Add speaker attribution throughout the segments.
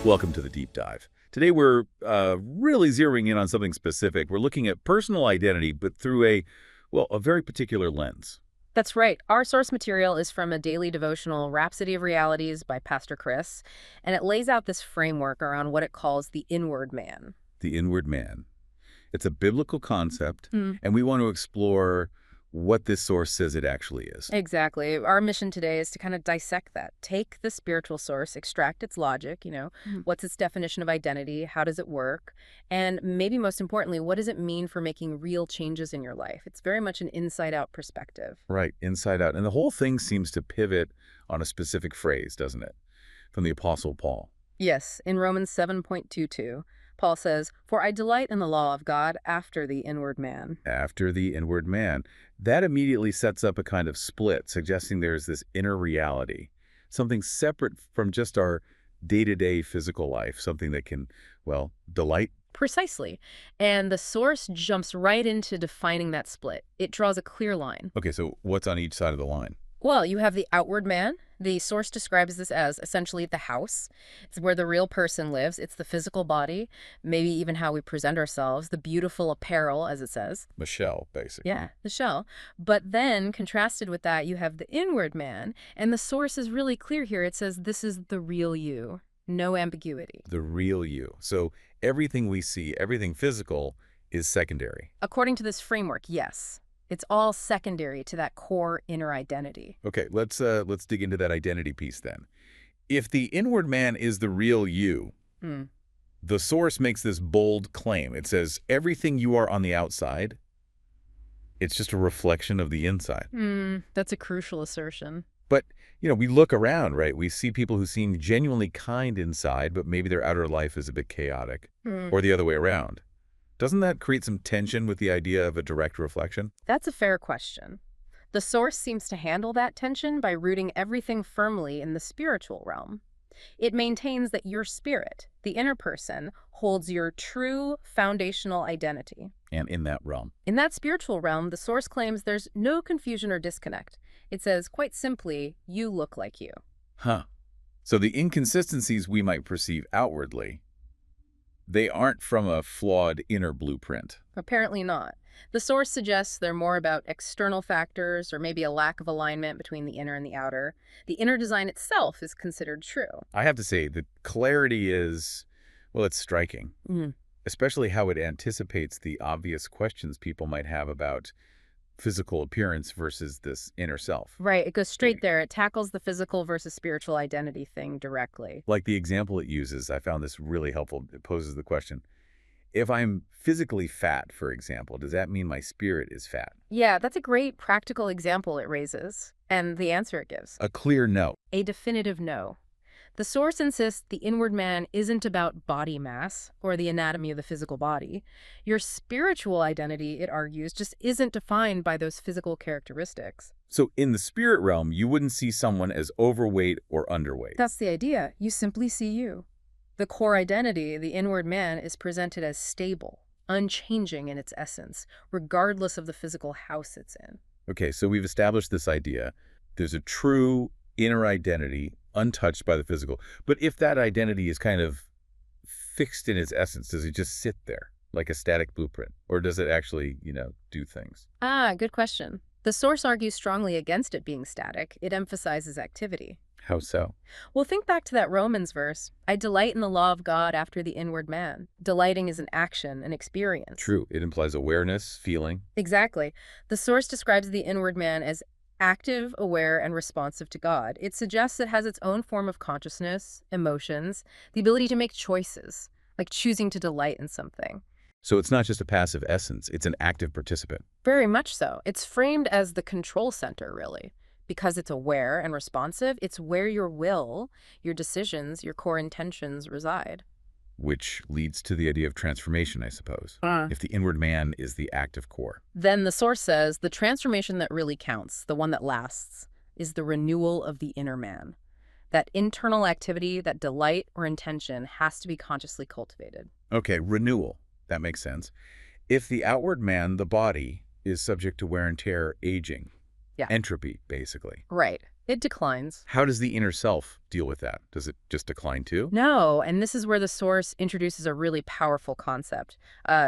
Speaker 1: Welcome to the Deep Dive. Today we're really zeroing in on something specific. We're looking at personal identity, but through a very particular lens.
Speaker 2: That's right. Our source material is from a daily devotional, Rhapsody of Realities by Pastor Chris, and it lays out this framework around what it calls the inward man.
Speaker 1: The inward man. It's a biblical concept,
Speaker 2: Mm.
Speaker 1: and we want to explore what this source says it actually is.
Speaker 2: Exactly. Our mission today is to kind of dissect that. Take the spiritual source, extract its logic, what's its definition of identity, how does it work, and maybe most importantly, what does it mean for making real changes in your life? It's very much an inside-out perspective.
Speaker 1: Right, inside out. And the whole thing seems to pivot on a specific phrase, doesn't it? From the Apostle Paul.
Speaker 2: Yes, in Romans 7:22, Paul says, "For I delight in the law of God after the inward man."
Speaker 1: After the inward man. That immediately sets up a kind of split, suggesting there's this inner reality, something separate from just our day-to-day physical life, something that can, delight.
Speaker 2: Precisely. And the source jumps right into defining that split. It draws a clear line.
Speaker 1: Okay, so what's on each side of the line?
Speaker 2: Well, you have the outward man. The source describes this as essentially the house. It's where the real person lives. It's the physical body, maybe even how we present ourselves, the beautiful apparel, as it says.
Speaker 1: Michelle, basically.
Speaker 2: Yeah, the shell. But then, contrasted with that, you have the inward man. And the source is really clear here. It says this is the real you. No ambiguity.
Speaker 1: The real you. So everything we see, everything physical, is secondary.
Speaker 2: According to this framework, yes. It's all secondary to that core inner identity.
Speaker 1: Okay, let's dig into that identity piece then. If the inward man is the real you, the source makes this bold claim. It says everything you are on the outside, it's just a reflection of the inside.
Speaker 2: That's a crucial assertion.
Speaker 1: But, we look around, right? We see people who seem genuinely kind inside, but maybe their outer life is a bit chaotic, or the other way around. Doesn't that create some tension with the idea of a direct reflection?
Speaker 2: That's a fair question. The source seems to handle that tension by rooting everything firmly in the spiritual realm. It maintains that your spirit, the inner person, holds your true foundational identity.
Speaker 1: And in that realm.
Speaker 2: In that spiritual realm, the source claims there's no confusion or disconnect. It says, quite simply, you look like you.
Speaker 1: So the inconsistencies we might perceive outwardly, they aren't from a flawed inner blueprint.
Speaker 2: Apparently not. The source suggests they're more about external factors or maybe a lack of alignment between the inner and the outer. The inner design itself is considered true.
Speaker 1: I have to say, the clarity is, it's striking. Especially how it anticipates the obvious questions people might have about physical appearance versus this inner self.
Speaker 2: Right. It goes straight there. It tackles the physical versus spiritual identity thing directly.
Speaker 1: Like the example it uses, I found this really helpful. It poses the question, if I'm physically fat, for example, does that mean my spirit is fat?
Speaker 2: Yeah, that's a great practical example it raises. And the answer it gives.
Speaker 1: A clear no.
Speaker 2: A definitive no. The source insists the inward man isn't about body mass or the anatomy of the physical body. Your spiritual identity, it argues, just isn't defined by those physical characteristics.
Speaker 1: So in the spirit realm, you wouldn't see someone as overweight or underweight.
Speaker 2: That's the idea. You simply see you. The core identity, the inward man, is presented as stable, unchanging in its essence, regardless of the physical house it's in.
Speaker 1: Okay, so we've established this idea. There's a true inner identity, untouched by the physical. But if that identity is kind of fixed in its essence, does it just sit there like a static blueprint? Or does it actually, do things?
Speaker 2: Good question. The source argues strongly against it being static. It emphasizes activity.
Speaker 1: How so?
Speaker 2: Well, think back to that Romans verse. I delight in the law of God after the inward man. Delighting is an action, an experience.
Speaker 1: True. It implies awareness, feeling.
Speaker 2: Exactly. The source describes the inward man as active, aware, and responsive to God. It suggests it has its own form of consciousness, emotions, the ability to make choices, like choosing to delight in something.
Speaker 1: So it's not just a passive essence, it's an active participant.
Speaker 2: Very much so. It's framed as the control center, really. Because it's aware and responsive, it's where your will, your decisions, your core intentions reside.
Speaker 1: Which leads to the idea of transformation, I suppose. If the inward man is the active core.
Speaker 2: Then the source says the transformation that really counts, the one that lasts, is the renewal of the inner man. That internal activity, that delight or intention has to be consciously cultivated.
Speaker 1: Okay, renewal. That makes sense. If the outward man, the body, is subject to wear and tear, aging, entropy, basically.
Speaker 2: Right. It declines.
Speaker 1: How does the inner self deal with that? Does it just decline too?
Speaker 2: No, and this is where the source introduces a really powerful concept,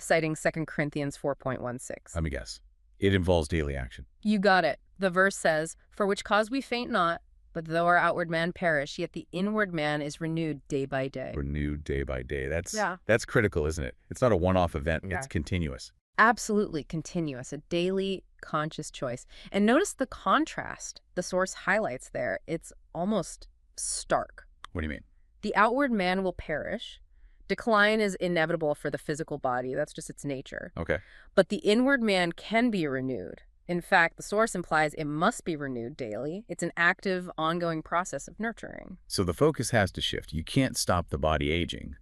Speaker 2: citing 2 Corinthians 4.16.
Speaker 1: Let me guess. It involves daily action.
Speaker 2: You got it. The verse says, "For which cause we faint not, but though our outward man perish, yet the inward man is renewed day by day."
Speaker 1: Renewed day by day.
Speaker 2: Yeah.
Speaker 1: That's critical, isn't it? It's not a one-off event.
Speaker 2: Yeah.
Speaker 1: It's continuous.
Speaker 2: Absolutely continuous, a daily conscious choice. And notice the contrast the source highlights there. It's almost stark.
Speaker 1: What do you mean?
Speaker 2: The outward man will perish. Decline is inevitable for the physical body. That's just its nature.
Speaker 1: Okay.
Speaker 2: But the inward man can be renewed. In fact, the source implies it must be renewed daily. It's an active, ongoing process of nurturing.
Speaker 1: So the focus has to shift. You can't stop the body aging,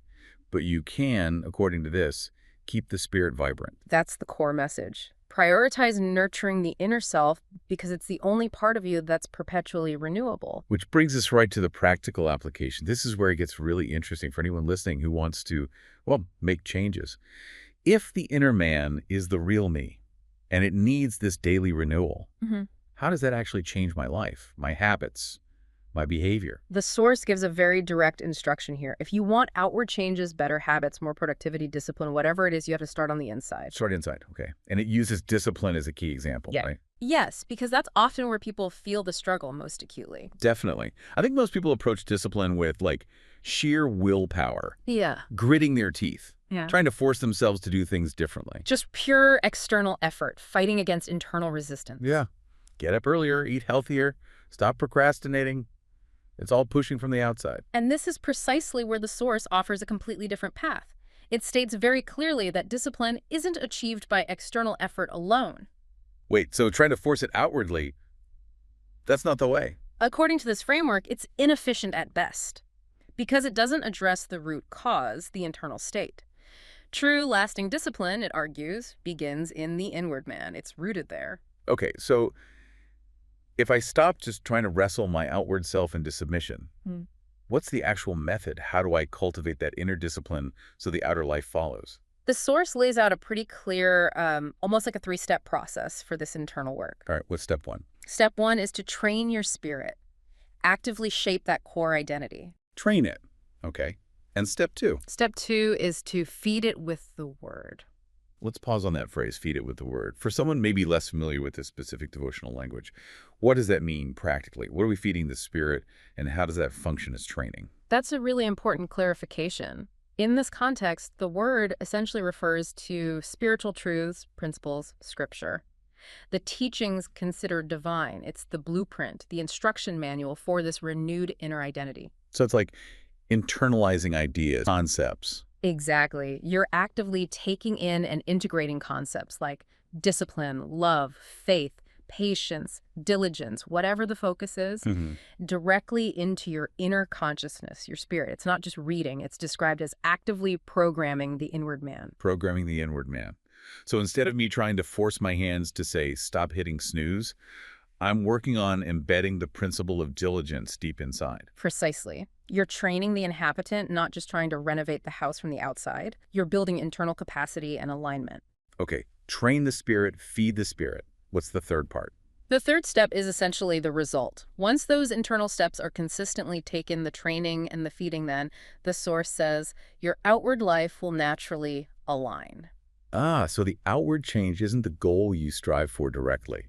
Speaker 1: but you can, according to this, keep the spirit vibrant.
Speaker 2: That's the core message. Prioritize nurturing the inner self because it's the only part of you that's perpetually renewable.
Speaker 1: Which brings us right to the practical application. This is where it gets really interesting for anyone listening who wants to, well, make changes. If the inner man is the real me, and it needs this daily renewal, how does that actually change my life, my habits, my behavior?
Speaker 2: The source gives a very direct instruction here. If you want outward changes, better habits, more productivity, discipline, whatever it is, you have to start on the inside.
Speaker 1: Start inside, okay. And it uses discipline as a key example,
Speaker 2: Yeah.
Speaker 1: right?
Speaker 2: Yes, because that's often where people feel the struggle most acutely.
Speaker 1: Definitely. I think most people approach discipline with, like, sheer willpower,
Speaker 2: Yeah.
Speaker 1: gritting their teeth,
Speaker 2: Yeah.
Speaker 1: trying to force themselves to do things differently.
Speaker 2: Just pure external effort, fighting against internal resistance.
Speaker 1: Yeah. Get up earlier, eat healthier, stop procrastinating. It's all pushing from the outside.
Speaker 2: And this is precisely where the source offers a completely different path. It states very clearly that discipline isn't achieved by external effort alone.
Speaker 1: Wait, so trying to force it outwardly, that's not the way.
Speaker 2: According to this framework, it's inefficient at best because it doesn't address the root cause, the internal state. True, lasting discipline, it argues, begins in the inward man. It's rooted there.
Speaker 1: Okay, so if I stop just trying to wrestle my outward self into submission, what's the actual method? How do I cultivate that inner discipline so the outer life follows?
Speaker 2: The source lays out a pretty clear, almost like a 3-step process for this internal work.
Speaker 1: All right, what's step one?
Speaker 2: Step 1 is to train your spirit, actively shape that core identity.
Speaker 1: Train it. Okay. And step two?
Speaker 2: Step 2 is to feed it with the word.
Speaker 1: Let's pause on that phrase, feed it with the word. For someone maybe less familiar with this specific devotional language, what does that mean practically? What are we feeding the spirit, and how does that function as training?
Speaker 2: That's a really important clarification. In this context, the word essentially refers to spiritual truths, principles, scripture. The teachings considered divine. It's the blueprint, the instruction manual for this renewed inner identity.
Speaker 1: So it's like internalizing ideas, concepts.
Speaker 2: Exactly. You're actively taking in and integrating concepts like discipline, love, faith, patience, diligence, whatever the focus is, directly into your inner consciousness, your spirit. It's not just reading. It's described as actively programming the inward man.
Speaker 1: Programming the inward man. So instead of me trying to force my hands to say, stop hitting snooze, I'm working on embedding the principle of diligence deep inside.
Speaker 2: Precisely. You're training the inhabitant, not just trying to renovate the house from the outside. You're building internal capacity and alignment.
Speaker 1: Okay, train the spirit, feed the spirit. What's the third part?
Speaker 2: The third step is essentially the result. Once those internal steps are consistently taken, the training and the feeding then, the source says, your outward life will naturally align.
Speaker 1: Ah, so the outward change isn't the goal you strive for directly.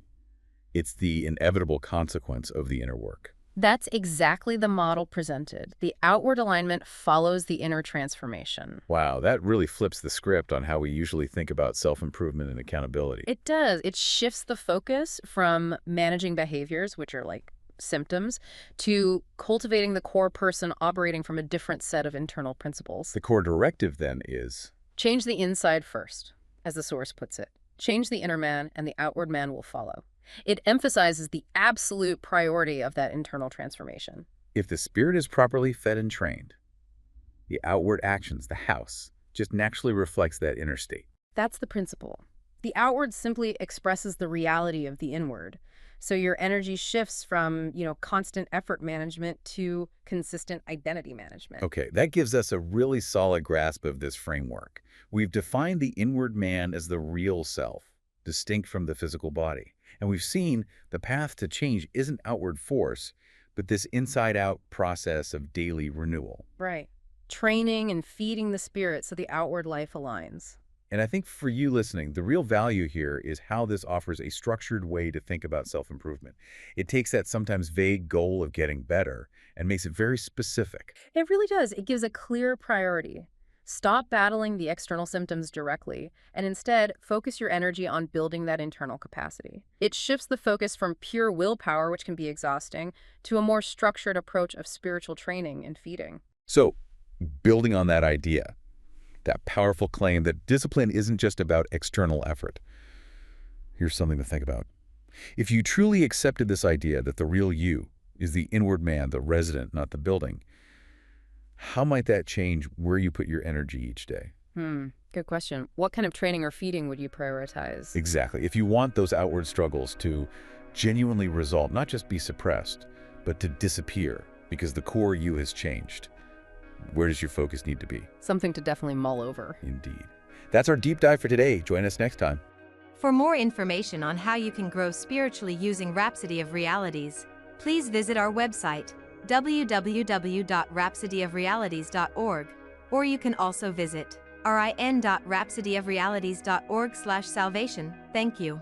Speaker 1: It's the inevitable consequence of the inner work.
Speaker 2: That's exactly the model presented. The outward alignment follows the inner transformation.
Speaker 1: Wow, that really flips the script on how we usually think about self-improvement and accountability.
Speaker 2: It does. It shifts the focus from managing behaviors, which are like symptoms, to cultivating the core person operating from a different set of internal principles.
Speaker 1: The core directive then is?
Speaker 2: Change the inside first, as the source puts it. Change the inner man, and the outward man will follow. It emphasizes the absolute priority of that internal transformation.
Speaker 1: If the spirit is properly fed and trained, the outward actions, the house, just naturally reflects that inner state.
Speaker 2: That's the principle. The outward simply expresses the reality of the inward. So your energy shifts from, constant effort management to consistent identity management.
Speaker 1: Okay, that gives us a really solid grasp of this framework. We've defined the inward man as the real self, distinct from the physical body. And we've seen the path to change isn't outward force, but this inside-out process of daily renewal.
Speaker 2: Right. Training and feeding the spirit so the outward life aligns.
Speaker 1: And I think for you listening, the real value here is how this offers a structured way to think about self-improvement. It takes that sometimes vague goal of getting better and makes it very specific.
Speaker 2: It really does. It gives a clear priority. Stop battling the external symptoms directly, and instead focus your energy on building that internal capacity. It shifts the focus from pure willpower, which can be exhausting, to a more structured approach of spiritual training and feeding.
Speaker 1: So, building on that idea, that powerful claim that discipline isn't just about external effort, here's something to think about. If you truly accepted this idea that the real you is the inward man, the resident, not the building, how might that change where you put your energy each day?
Speaker 2: Good question. What kind of training or feeding would you prioritize?
Speaker 1: Exactly. If you want those outward struggles to genuinely resolve, not just be suppressed, but to disappear because the core you has changed, where does your focus need to be?
Speaker 2: Something to definitely mull over.
Speaker 1: Indeed. That's our deep dive for today. Join us next time.
Speaker 3: For more information on how you can grow spiritually using Rhapsody of Realities, please visit our website, www.rhapsodyofrealities.org, or you can also visit rin.rhapsodyofrealities.org/salvation. Thank you.